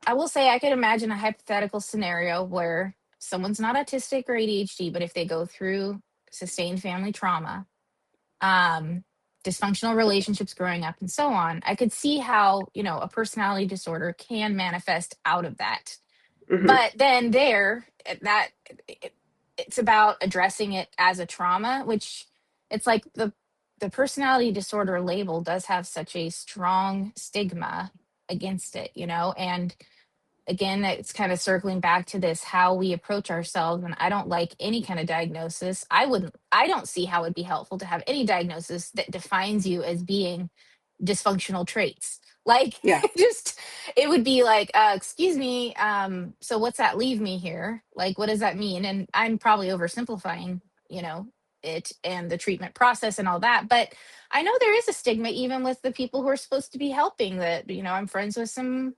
I will say I could imagine a hypothetical scenario where someone's not autistic or ADHD, but if they go through sustained family trauma, um, dysfunctional relationships growing up, and so on, I could see how, a personality disorder can manifest out of that. Hmm. But then it, it's about addressing it as a trauma, which it's like the personality disorder label does have such a strong stigma against it, and again, it's kind of circling back to this how we approach ourselves. And I don't like any kind of diagnosis. I don't see how it'd be helpful to have any diagnosis that defines you as being dysfunctional traits. Like, Yeah. just, it would be like, excuse me, so what's that leave me here? Like, what does that mean? And I'm probably oversimplifying, you know, it and the treatment process and all that. But I know there is a stigma even with the people who are supposed to be helping that, I'm friends with some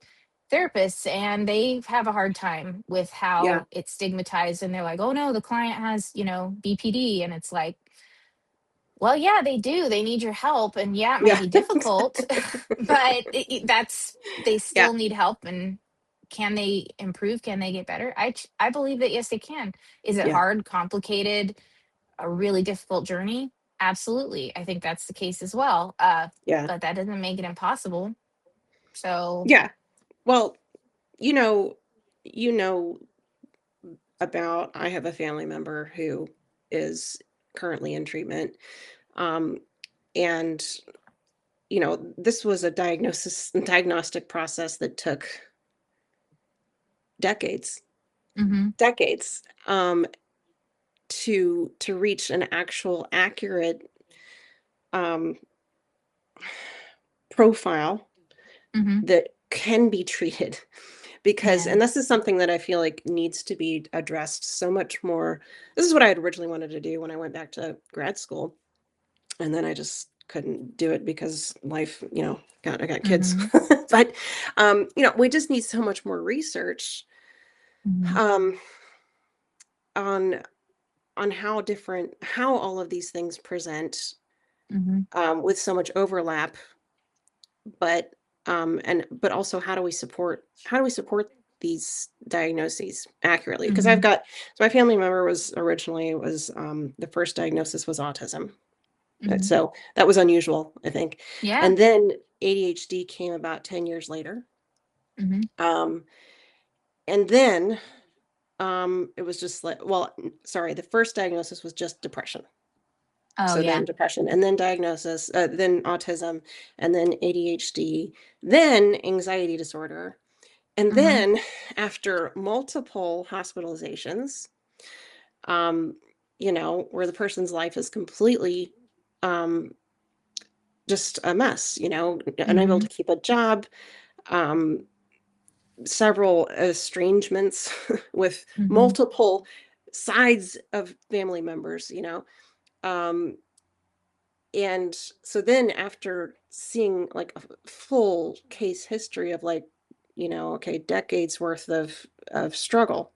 therapists and they have a hard time with Yeah. how it's stigmatized and they're like, oh no, the client has, BPD. And it's like, well, yeah, they do. They need your help. And yeah, it might Yeah. be difficult, but they Yeah. still need help. And can they improve? Can they get better? I believe that yes, they can. Is it Yeah. hard, complicated, a really difficult journey? Absolutely. I think that's the case as well. Yeah. But that doesn't make it impossible. So, Yeah. Well, you know, you know about I have a family member who is currently in treatment. Um, and this was a diagnostic process that took decades, mhm, decades, to reach an actual accurate um, profile mhm, that can be treated. Because, yeah, and this is something that I feel like needs to be addressed so much more. This is what I had originally wanted to do when I went back to grad school, and then I just couldn't do it because life, I got kids. mhm, But we just need so much more research mhm, um, on how all of these things present mhm, with so much overlap, but but also how do we support these diagnoses accurately? Because I've mhm, got so my family member was the first diagnosis was autism. mhm. So that was unusual, I think. Yeah. And then ADHD came about 10 years later. Mhm. Um, and then it was just like, well, sorry, the first diagnosis was just depression. Oh, So yeah. then depression, and then then autism, and then ADHD, then anxiety disorder. And Mhm. then after multiple hospitalizations, um, where the person's life is completely um, just a mess, unable to Mhm. keep a job, um, several estrangements with Mhm. multiple sides of family members, Um, and so then after seeing like a full case history of like, okay, decades worth of struggle,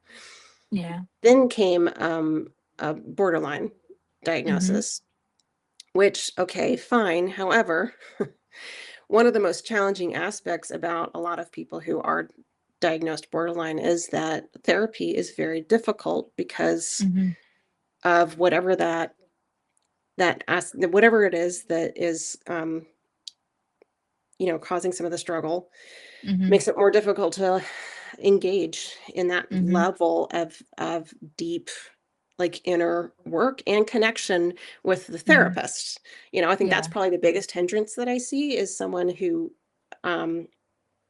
Yeah. then came a borderline Mhm. diagnosis, which, okay, fine. However, one of the most challenging aspects about a lot of people who are diagnosed borderline is that therapy is very difficult because Mm-hmm. of whatever it is that is, causing some of the struggle, Mm-hmm. makes it more difficult to engage in that Mm-hmm. level of deep, like, inner work and connection with the Mm-hmm. therapist. I think that's Yeah. probably the biggest hindrance that I see is someone who, um,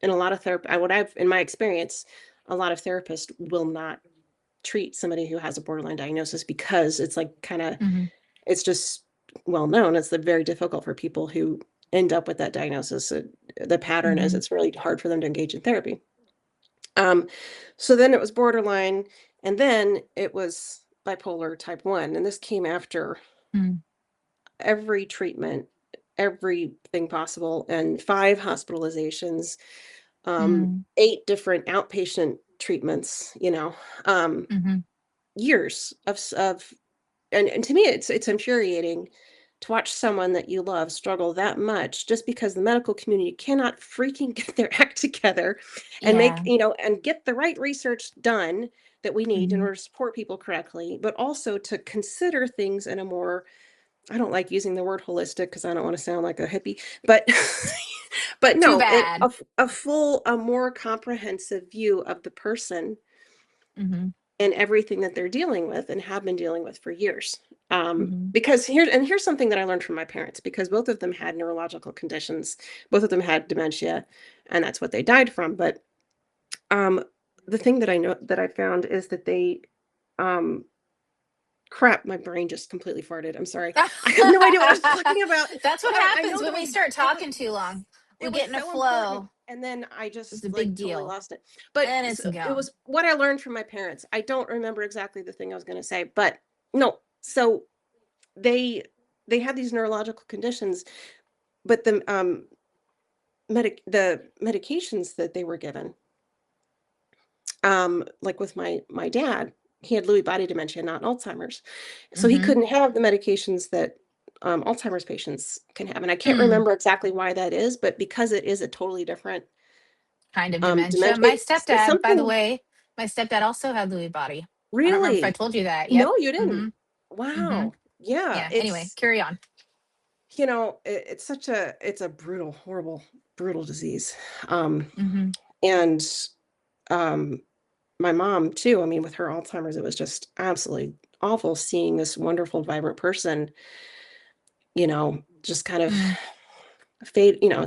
in a lot of what I've in my experience, a lot of therapists will not treat somebody who has a borderline diagnosis because it's like kind of Mm-hmm. it's just well known. It's very difficult for people who end up with that diagnosis. The pattern is Mm-hmm. it's really hard for them to engage in therapy. Um, so then it was borderline, and then it was bipolar type 1, and this came after Mm-hmm. every treatment, everything possible, and 5 hospitalizations, Mm-hmm. 8 different outpatient treatments, um, Mm-hmm. years of and to me, it's infuriating to watch someone that you love struggle that much just because the medical community cannot freaking get their act together and Yeah. and get the right research done that we need in Mm-hmm. order to support people correctly, but also to consider things in a more, I don't like using the word holistic because I don't want to sound like a hippie, but but Too no, bad. a more comprehensive view of the person Mm-hmm. and everything that they're dealing with and have been dealing with for years. Mm-hmm. Because here's something that I learned from my parents, because both of them had neurological conditions, both of them had dementia, and that's what they died from. But um, the thing that I know that I found is that um, crap, my brain just completely farted. I'm sorry. I have no idea what I was talking about, That's but what I happens know when that we start talking too long. We it get was in a so important, flow. and then I It's just a like big totally deal. lost it. But And it's so it gone. was what I learned from my parents. I don't remember exactly the thing I was going to say, but no. So they they had these neurological conditions, but the medications that they were given, like with my dad, he had Lewy body dementia, not Alzheimer's, so he Mm-hmm. couldn't have the medications that Alzheimer's patients can have, and I can't Mm. remember exactly why that is, but because it is a totally different Kind of dementia. dementia, My it's stepdad, by the something. way, my stepdad also had Lewy body. I don't remember if I Really? told you that. Yep. No, you didn't. Mm-hmm. Mm-hmm. Wow. Yeah, Yeah. Anyway, carry on. it's such it's a brutal, horrible, brutal disease. Um, Mm-hmm. and um, my mom too, I mean, with her Alzheimer's, it was just absolutely awful seeing this wonderful, vibrant person, just kind of Mm.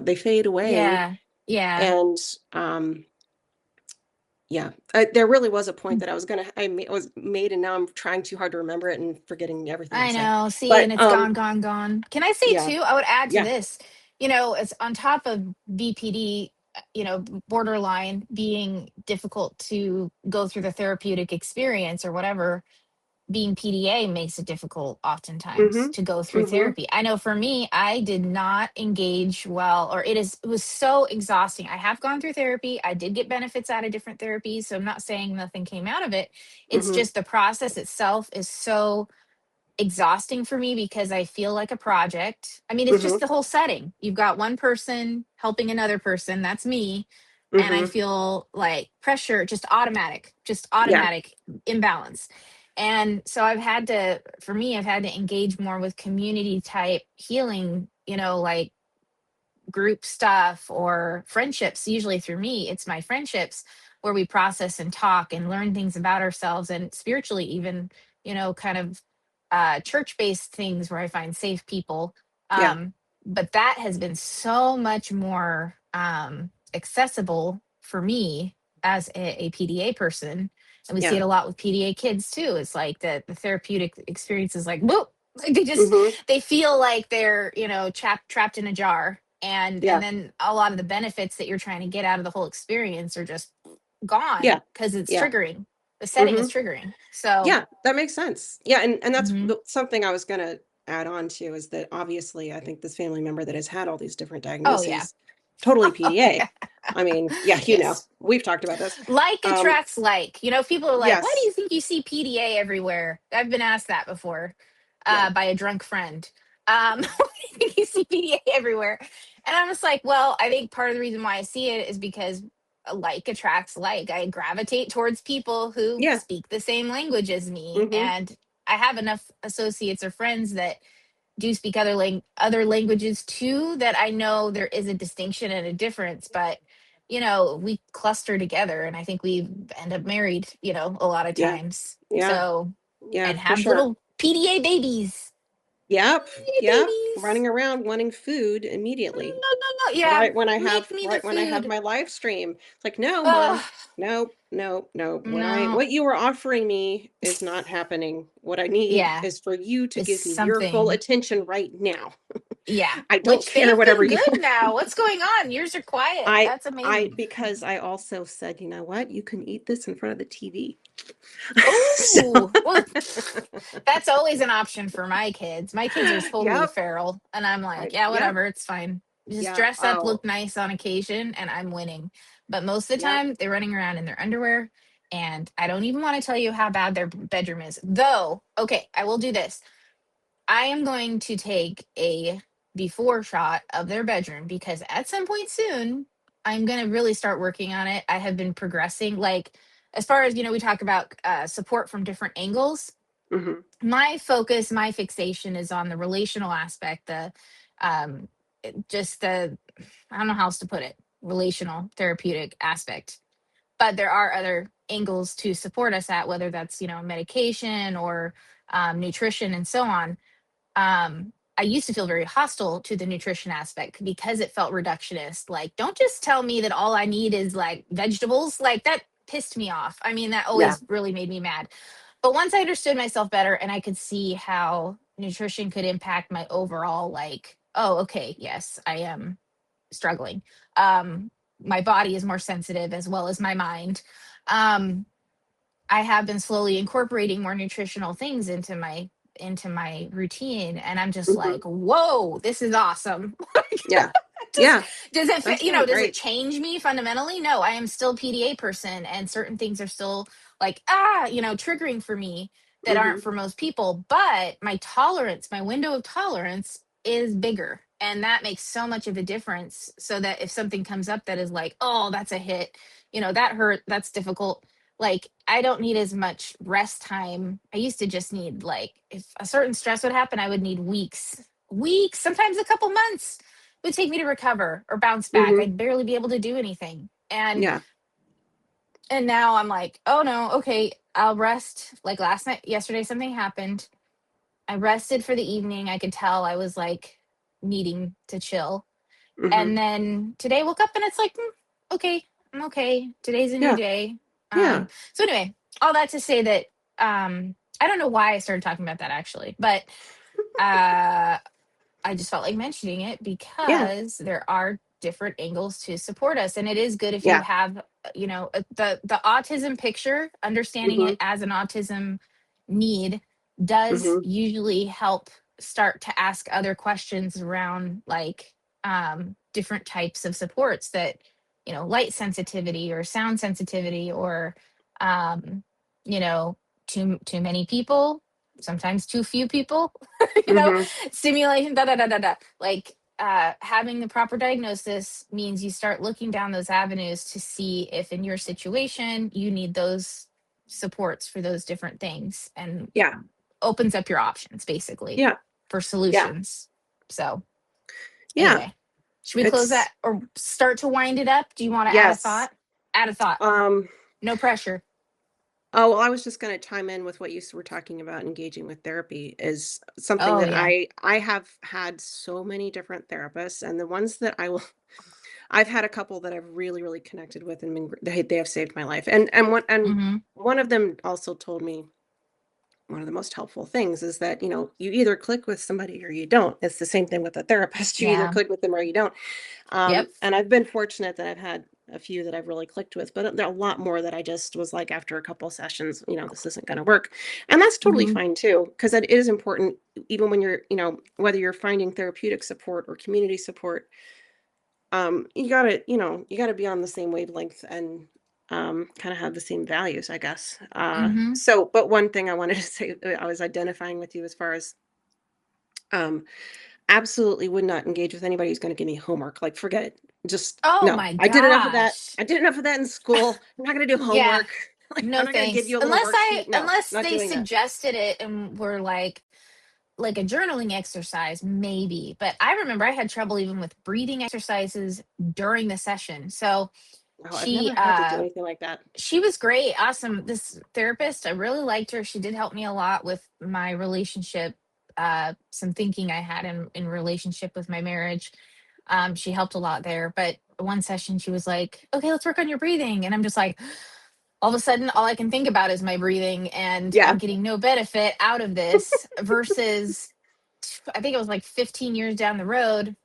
they fade away. Yeah. Yeah. And yeah, there really was a point that was made, and now I'm trying too hard to remember it and forgetting everything I I said. know. See, and But it's gone, gone, gone. Can I say yeah, too? I would add to yeah. this. It's on top of BPD, borderline being difficult to go through the therapeutic experience or whatever. Being PDA makes it difficult oftentimes Mhm. to go through Mhm. therapy. I know for me, I did not engage well, or it was so exhausting. I have gone through therapy. I did get benefits out of different therapies. So I'm not saying nothing came out of it. It's Mhm. just the process itself is so exhausting for me because I feel like a project. I mean, it's just Mhm. the whole setting. You've got one person helping another person, that's me, and I Mhm. feel like pressure, just Yeah. automatic imbalance. And so for me, I've had to engage more with community type healing, like group stuff or friendships. Usually through me, it's my friendships where we process and talk and learn things about ourselves and spiritually, even, kind of church based things where I find safe people. Yeah. But that has been so much more accessible for me as a PDA person. And we see Yeah. it a lot with PDA kids too. It's like the therapeutic experience is like, whoop, like Mhm. they feel like they're, trapped in a jar. And Yeah. then a lot of the benefits that you're trying to get out of the whole experience are just gone Yeah. because it's Yeah. triggering. The setting is Mhm. triggering. So, Yeah, that makes sense. Yeah, and that's mhm. something I was gonna add on to is that obviously I think this family member that has had all these different Oh yeah. diagnoses, totally Oh PDA. yeah. I mean, yeah, Yes. we've talked about this. Like Um, attracts like. People are like, why do yes. you think you see PDA everywhere? I've been asked that before Yeah. by a drunk friend. Why do you think you see PDA everywhere? And I'm just like, well, I think part of the reason why I see it is because like attracts like. I gravitate towards people who Yeah. speak the same language as me, Mhm. and I have enough associates or friends that do speak other languages too, that I know there is a distinction and a difference, but we cluster together, and I think we end up married, a lot of Yeah. times. Yeah. So, Yeah, and for have sure. little PDA babies. Yep. PDA Yep. babies. Running around wanting food No, immediately. no, no. Yeah, make me the Right when I have food. my live stream. It's like, "No, Ugh, mom. Nope, nope, nope. no. What you were offering me is not happening. What I need Yeah, is for you to it's give me your full something. attention right now. Yeah, I don't which care they've whatever been you." good now. What's going on? Yours are quiet. That's I amazing. because I also said, "You know what? You can eat this in front of the TV." So Oh, well, that's always an option for my kids. My kids are totally Yep. feral, and I'm like, yeah, Yep. whatever, it's fine. Just Yeah. dress up, Oh, look nice on occasion, and I'm winning. But most of the yep. time, they're running around in their underwear, and I don't even want to tell you how bad their bedroom is. Though, okay, I will do this. I am going to take a before shot of their bedroom, because at some point soon, I'm going to really start working on it. I have been progressing. Like, as far as, we talk about support from different angles. Mhm. My focus, my fixation is on the relational aspect, um, just the, I don't know how else to put it, relational therapeutic aspect. But there are other angles to support us at, whether that's, medication or nutrition and so on. I used to feel very hostile to the nutrition aspect because it felt reductionist. Like, don't just tell me that all I need is like vegetables. Like, that pissed me off. I mean, that Yeah. always really made me mad. But once I understood myself better and I could see how nutrition could impact my overall, like, oh, okay, yes, I am struggling. My body is more sensitive as well as my mind. Um, I have been slowly incorporating more nutritional things into my routine, and I'm just Mhm. like, whoa, this is awesome. Yeah. Does Yeah. That's really does it great. change me fundamentally? No, I am still a PDA person, and certain things are still like, triggering for me that aren't Mhm. for most people. But my window of tolerance is bigger, and that makes so much of a difference. So that if something comes up that is like, oh, that's a hit, that hurt, that's difficult, like, I don't need as much rest time. I used to just need, like, if a certain stress would happen, I would need weeks, sometimes a couple months would take me to recover or bounce back. Mhm. I'd barely be able to do anything. And Yeah. now I'm like, oh no, okay, I'll rest. Like last night, yesterday, something happened. I rested for the evening. I could tell I was like needing to chill. And Mhm. then today woke up and it's like, okay, I'm okay. Today's a new Yeah. day. Yeah. So anyway, all that to say that I don't know why I started talking about that actually, but uh I just felt like mentioning it Yeah. because there are different angles to support us, and it is good if you Yeah. have, the autism picture, understanding it Mhm. as an autism need does Mhm. usually help start to ask other questions around, like, different types of supports that, light sensitivity or sound sensitivity, or um, you know too many people, sometimes too few people, you know Mhm. stimulation, da da da da da. Like, having the proper diagnosis means you start looking down those avenues to see if in your situation you need those supports for those different things, and Yeah. opens up your options basically Yeah. for Yeah. solutions. So Yeah. anyway, should we close It's that or start to wind it up? Do you want to add a yes. thought? Add a thought. Um, No pressure. oh, well, I was just gonna chime in with what you were talking about engaging with therapy is something Oh that yeah. I have had so many different therapists, and the ones that I will I've had a couple that I've really, really connected with and they have saved my life. And Mm-hmm. one of them also told me one of the most helpful things is that, you either click with somebody or you don't. It's the same thing with a therapist. You either Yeah. click with them or you don't. Yep. And I've been fortunate that I've had a few that I've really clicked with, but there are a lot more that I just was like after a couple sessions, this isn't going to work. And that's totally Mm-hmm. fine too, because it is important, even when you're, whether you're finding therapeutic support or community support, you gotta be on the same wavelength and kind of have the same values, I guess. Mm-hmm. But one thing I wanted to say, I was identifying with you as far as um absolutely would not engage with anybody who's going to give me homework. Like, forget it. Just Oh no. my I did enough of that. gosh. I did enough of that in school. I'm not going to do Yeah. homework. Like, I'm No not going to give thanks. you a little worksheet. No, Unless not they doing that. suggested it and were like a journaling exercise, maybe. But I remember I had trouble even with breathing exercises during the session. So Oh, I've she never had to do anything like that. she was great, awesome. This therapist, I really liked her. She did help me a lot with my relationship, some thinking I had in relationship with my marriage. She helped a lot there. But one session she was like, okay, let's work on your breathing. And I'm just like, all of a sudden, all I can think about is my breathing, and I'm Yeah. getting no benefit out of this versus I think it was like 15 years down the road.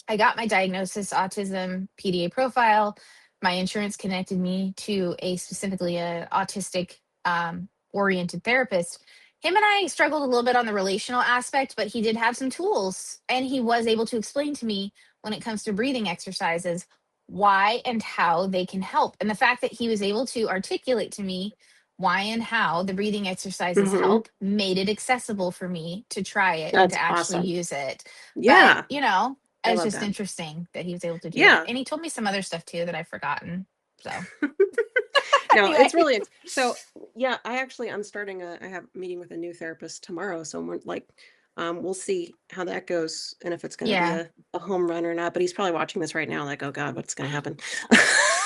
I got my diagnosis, autism, PDA profile. My insurance connected me to a specifically a autistic oriented therapist. Him and I struggled a little bit on the relational aspect, but he did have some tools, and he was able to explain to me when it comes to breathing exercises why and how they can help. And the fact that he was able to articulate to me why and how the breathing exercises Hmm. help made it accessible for me to try it and That's to actually awesome. use it. But, Yeah. I it's love just that. interesting that he was able to do that. Yeah. And he told me some other stuff too that I've forgotten. So, No, anyway. it's really so yeah, I'm starting I have a meeting with a new therapist tomorrow. So we're like, we'll see how that goes and if it's gonna be Yeah. a home run or not. But he's probably watching this right now, like, oh God, what's gonna happen?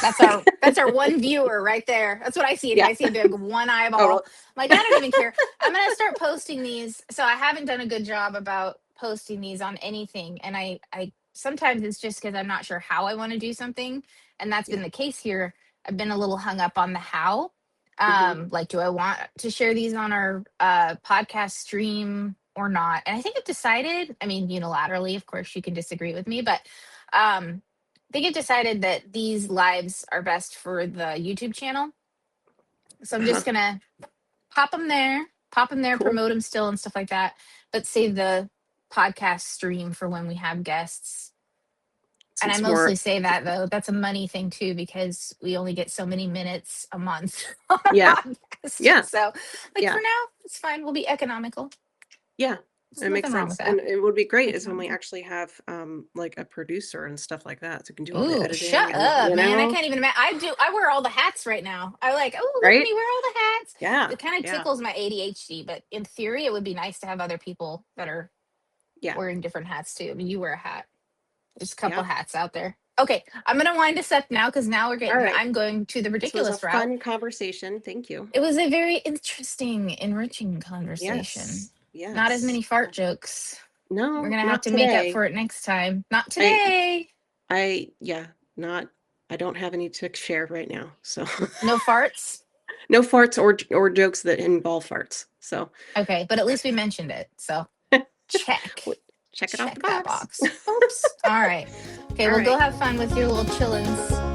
That's our one viewer right there. That's what I see anyway. Yeah. I see a big one Oh eyeball. really? I'm like, I don't even care. I'm gonna start posting these. So I haven't done a good job about posting these on anything. And I sometimes it's just because I'm not sure how I want to do something. And that's Yeah. been the case here. I've been a little hung up on the how. Hmm. Like, do I want to share these on our podcast stream or not? And I think I've decided, I mean, unilaterally, of course, you can disagree with me, but um they get decided that these lives are best for the YouTube channel. So I'm Uh-huh. just gonna pop them there, Cool. promote them still and stuff like that, but save the podcast stream for when we have guests. And I Since mostly more, say that though, that's a money thing too, because we only get so many minutes a month on our yeah. podcast. Yeah. So, like for Yeah. now, it's fine. We'll be economical. Yeah. There's It makes nothing wrong with sense. that. And it would be great is when we Economical. actually have like a producer and stuff like that. So we can do all the Ooh, editing shut and up, man. I can't even imagine. I wear all the hats right now. I like, oh, look at right? me wear all the hats. Yeah. It kind of Yeah. tickles my ADHD, but in theory, it would be nice to have other people that are Yeah. wearing different hats too. I mean, you wear a hat. There's a couple Yeah. hats out there. Okay, I'm gonna wind us up now because now All right. I'm going to the This was a ridiculous route. fun conversation. Thank you. It was a very interesting, enriching conversation. Yes. Not as Yes. many fart jokes. We're No, gonna have not to make up today. for it next time. Not I today. yeah, not I don't have any to share right now. So No farts. no farts or jokes that involve farts. So Okay, but at least we mentioned it. So check. check it off the Check that box. box. Oops. All right. Okay, All well, go right. have fun with your little chillins.